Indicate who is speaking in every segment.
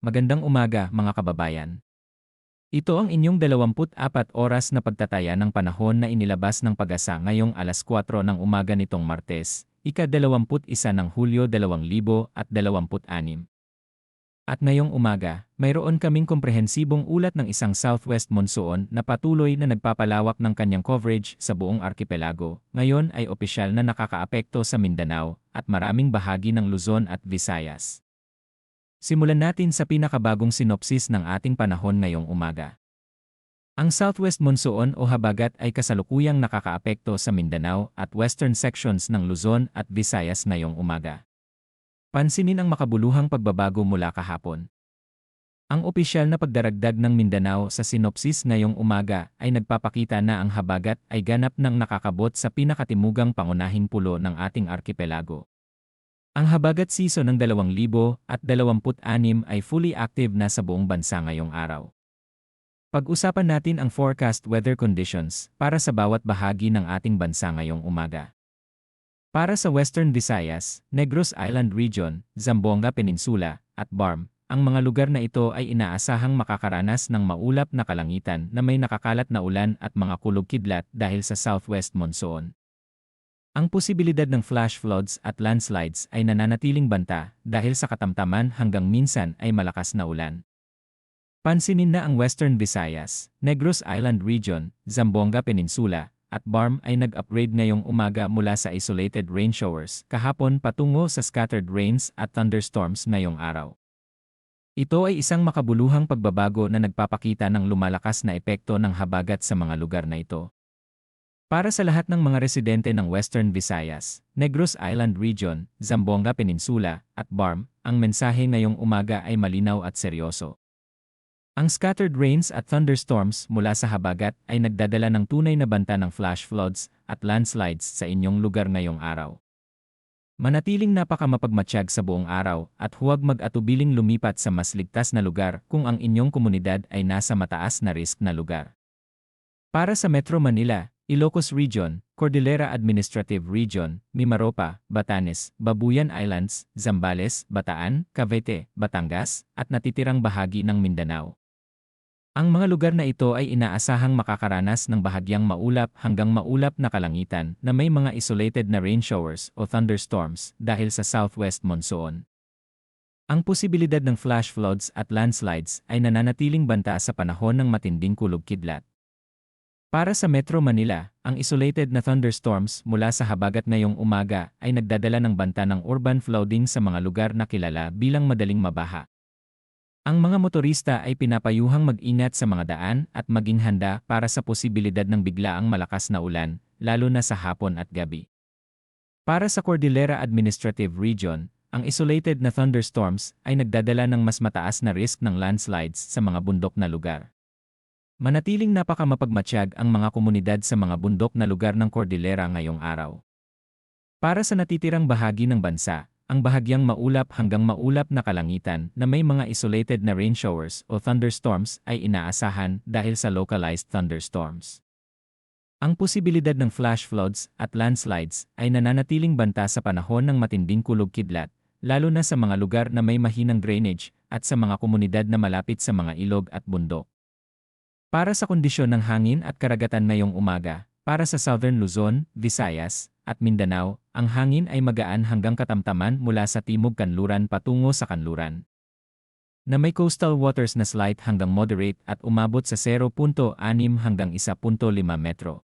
Speaker 1: Magandang umaga mga kababayan. Ito ang inyong 24 oras na pagtataya ng panahon na inilabas ng Pag-asa ngayong alas 4 ng umaga nitong Martes, ika-21 ng Hulyo 2026. At ngayong umaga, mayroon kaming komprehensibong ulat ng isang southwest monsoon na patuloy na nagpapalawak ng kanyang coverage sa buong arkipelago. Ngayon ay opisyal na nakakaapekto sa Mindanao at maraming bahagi ng Luzon at Visayas. Simulan natin sa pinakabagong sinopsis ng ating panahon ngayong umaga. Ang Southwest Monsoon o habagat ay kasalukuyang nakakaapekto sa Mindanao at western sections ng Luzon at Visayas ngayong umaga. Pansinin ang makabuluhang pagbabago mula kahapon. Ang opisyal na pagdaragdag ng Mindanao sa sinopsis ngayong umaga ay nagpapakita na ang habagat ay ganap ng nakakabot sa pinakatimugang pangunahing pulo ng ating arkipelago. Ang habagat season ng 2026 ay fully active na sa buong bansa ngayong araw. Pag-usapan natin ang forecast weather conditions para sa bawat bahagi ng ating bansa ngayong umaga. Para sa Western Visayas, Negros Island Region, Zamboanga Peninsula, at Barm, ang mga lugar na ito ay inaasahang makakaranas ng maulap na kalangitan na may nakakalat na ulan at mga kulog-kidlat dahil sa southwest monsoon. Ang posibilidad ng flash floods at landslides ay nananatiling banta dahil sa katamtaman hanggang minsan ay malakas na ulan. Pansinin na ang Western Visayas, Negros Island Region, Zamboanga Peninsula, at Barm ay nag-upgrade ngayong umaga mula sa isolated rain showers kahapon patungo sa scattered rains at thunderstorms ngayong araw. Ito ay isang makabuluhang pagbabago na nagpapakita ng lumalakas na epekto ng habagat sa mga lugar na ito. Para sa lahat ng mga residente ng Western Visayas, Negros Island Region, Zamboanga Peninsula, at Barm, ang mensahe ngayong umaga ay malinaw at seryoso. Ang scattered rains at thunderstorms mula sa habagat ay nagdadala ng tunay na banta ng flash floods at landslides sa inyong lugar ngayong araw. Manatiling napakamapagmatsyag sa buong araw at huwag mag-atubiling lumipat sa mas ligtas na lugar kung ang inyong komunidad ay nasa mataas na risk na lugar. Para sa Metro Manila, Ilocos Region, Cordillera Administrative Region, Mimaropa, Batanes, Babuyan Islands, Zambales, Bataan, Cavite, Batangas, at natitirang bahagi ng Mindanao. Ang mga lugar na ito ay inaasahang makakaranas ng bahagyang maulap hanggang maulap na kalangitan na may mga isolated na rain showers o thunderstorms dahil sa southwest monsoon. Ang posibilidad ng flash floods at landslides ay nananatiling banta sa panahon ng matinding kulog-kidlat. Para sa Metro Manila, ang isolated na thunderstorms mula sa habagat ngayong umaga ay nagdadala ng banta ng urban flooding sa mga lugar na kilala bilang madaling mabaha. Ang mga motorista ay pinapayuhang mag-ingat sa mga daan at maging handa para sa posibilidad ng biglaang malakas na ulan, lalo na sa hapon at gabi. Para sa Cordillera Administrative Region, ang isolated na thunderstorms ay nagdadala ng mas mataas na risk ng landslides sa mga bundok na lugar. Manatiling napakamapagmatsyag ang mga komunidad sa mga bundok na lugar ng Cordillera ngayong araw. Para sa natitirang bahagi ng bansa, ang bahagyang maulap hanggang maulap na kalangitan na may mga isolated na rain showers o thunderstorms ay inaasahan dahil sa localized thunderstorms. Ang posibilidad ng flash floods at landslides ay nananatiling banta sa panahon ng matinding kulog-kidlat, lalo na sa mga lugar na may mahinang drainage at sa mga komunidad na malapit sa mga ilog at bundok. Para sa kondisyon ng hangin at karagatan ngayong umaga, para sa Southern Luzon, Visayas, at Mindanao, ang hangin ay magaan hanggang katamtaman mula sa timog kanluran patungo sa kanluran, na may coastal waters na slight hanggang moderate at umabot sa 0.6 hanggang 1.5 metro.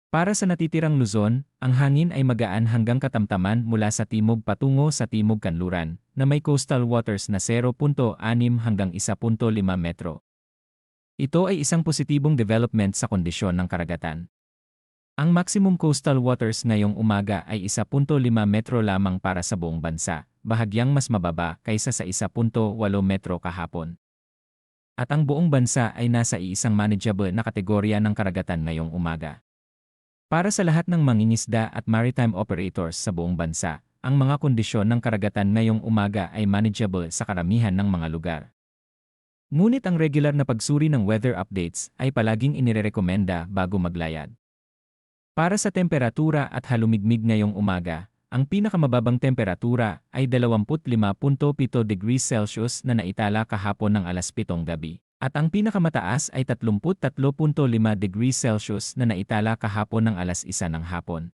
Speaker 1: Para sa natitirang Luzon, ang hangin ay magaan hanggang katamtaman mula sa timog patungo sa timog kanluran, na may coastal waters na 0.6 hanggang 1.5 metro. Ito ay isang positibong development sa kondisyon ng karagatan. Ang maximum coastal waters ngayong umaga ay 1.5 metro lamang para sa buong bansa, bahagyang mas mababa kaysa sa 1.8 metro kahapon. At ang buong bansa ay nasa iisang manageable na kategorya ng karagatan ngayong umaga. Para sa lahat ng mangingisda at maritime operators sa buong bansa, ang mga kondisyon ng karagatan ngayong umaga ay manageable sa karamihan ng mga lugar. Ngunit ang regular na pagsuri ng weather updates ay palaging inirekomenda bago maglayad. Para sa temperatura at halumigmig ngayong umaga, Ang pinakamababang temperatura ay 25.7 degrees Celsius na naitala kahapon ng alas 7 gabi. At ang pinakamataas ay 33.5 degrees Celsius na naitala kahapon ng alas 1 ng hapon.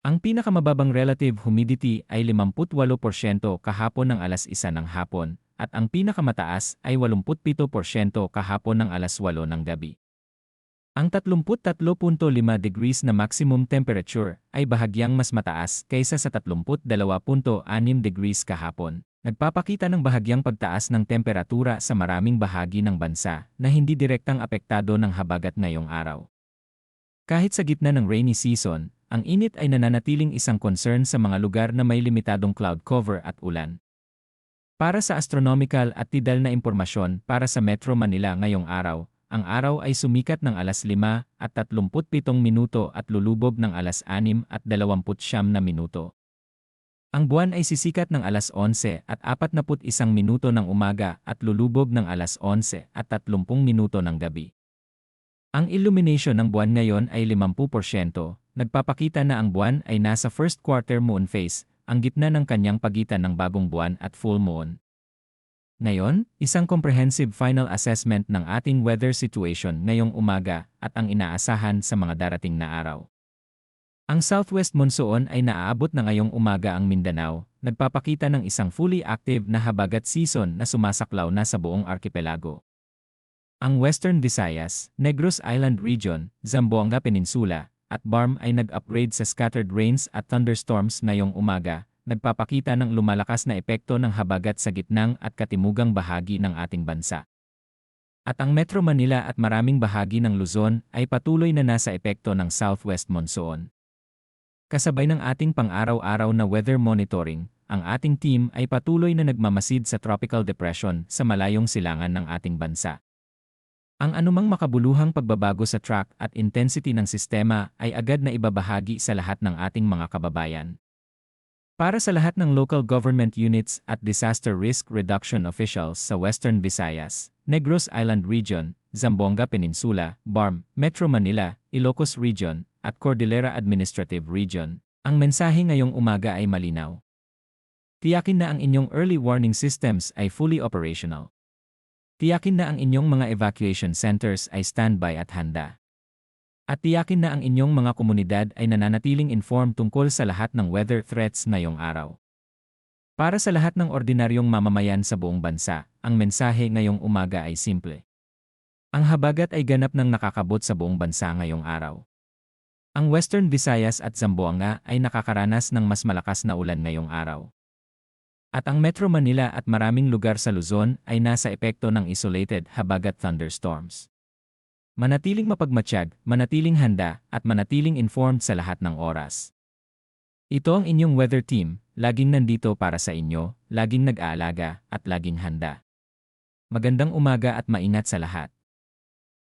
Speaker 1: Ang pinakamababang relative humidity ay 58% kahapon ng alas 1 ng hapon, at ang pinakamataas ay 87% kahapon ng alas 8 ng gabi. Ang 33.5 degrees na maximum temperature ay bahagyang mas mataas kaysa sa 32.6 degrees kahapon. Nagpapakita ng bahagyang pagtaas ng temperatura sa maraming bahagi ng bansa na hindi direktang apektado ng habagat ngayong araw. Kahit sa gitna ng rainy season, ang init ay nananatiling isang concern sa mga lugar na may limitadong cloud cover at ulan. Para sa astronomical at tidal na impormasyon para sa Metro Manila ngayong araw, ang araw ay sumikat ng alas 5:37 minuto at lulubog ng alas 6:29 minuto. Ang buwan ay sisikat ng alas 11:41 minuto ng umaga at lulubog ng alas 11:30 minuto ng gabi. Ang illumination ng buwan ngayon ay 50%, nagpapakita na ang buwan ay nasa first quarter moon phase, ang gitna ng kanyang pagitan ng bagong buwan at full moon. Ngayon, isang comprehensive final assessment ng ating weather situation ngayong umaga at ang inaasahan sa mga darating na araw. Ang southwest monsoon ay naaabot na ngayong umaga ang Mindanao, nagpapakita ng isang fully active na habagat season na sumasaklaw na sa buong arkipelago. Ang Western Visayas, Negros Island Region, Zamboanga Peninsula, at BARM ay nag-upgrade sa scattered rains at thunderstorms ngayong umaga, nagpapakita ng lumalakas na epekto ng habagat sa gitnang at katimugang bahagi ng ating bansa. At ang Metro Manila at maraming bahagi ng Luzon ay patuloy na nasa epekto ng southwest monsoon. Kasabay ng ating pang-araw-araw na weather monitoring, ang ating team ay patuloy na nagmamasid sa tropical depression sa malayong silangan ng ating bansa. Ang anumang makabuluhang pagbabago sa track at intensity ng sistema ay agad na ibabahagi sa lahat ng ating mga kababayan. Para sa lahat ng local government units at disaster risk reduction officials sa Western Visayas, Negros Island Region, Zamboanga Peninsula, BARM, Metro Manila, Ilocos Region, at Cordillera Administrative Region, ang mensahe ngayong umaga ay malinaw. Tiyakin na ang inyong early warning systems ay fully operational. Tiyakin na ang inyong mga evacuation centers ay standby at handa. At tiyakin na ang inyong mga komunidad ay nananatiling informed tungkol sa lahat ng weather threats ngayong araw. Para sa lahat ng ordinaryong mamamayan sa buong bansa, ang mensahe ngayong umaga ay simple. Ang habagat ay ganap ng nakakabot sa buong bansa ngayong araw. Ang Western Visayas at Zamboanga ay nakakaranas ng mas malakas na ulan ngayong araw. At ang Metro Manila at maraming lugar sa Luzon ay nasa epekto ng isolated habagat thunderstorms. Manatiling mapagmatsyag, manatiling handa, at manatiling informed sa lahat ng oras. Ito ang inyong weather team, laging nandito para sa inyo, laging nag-aalaga, at laging handa. Magandang umaga at maingat sa lahat.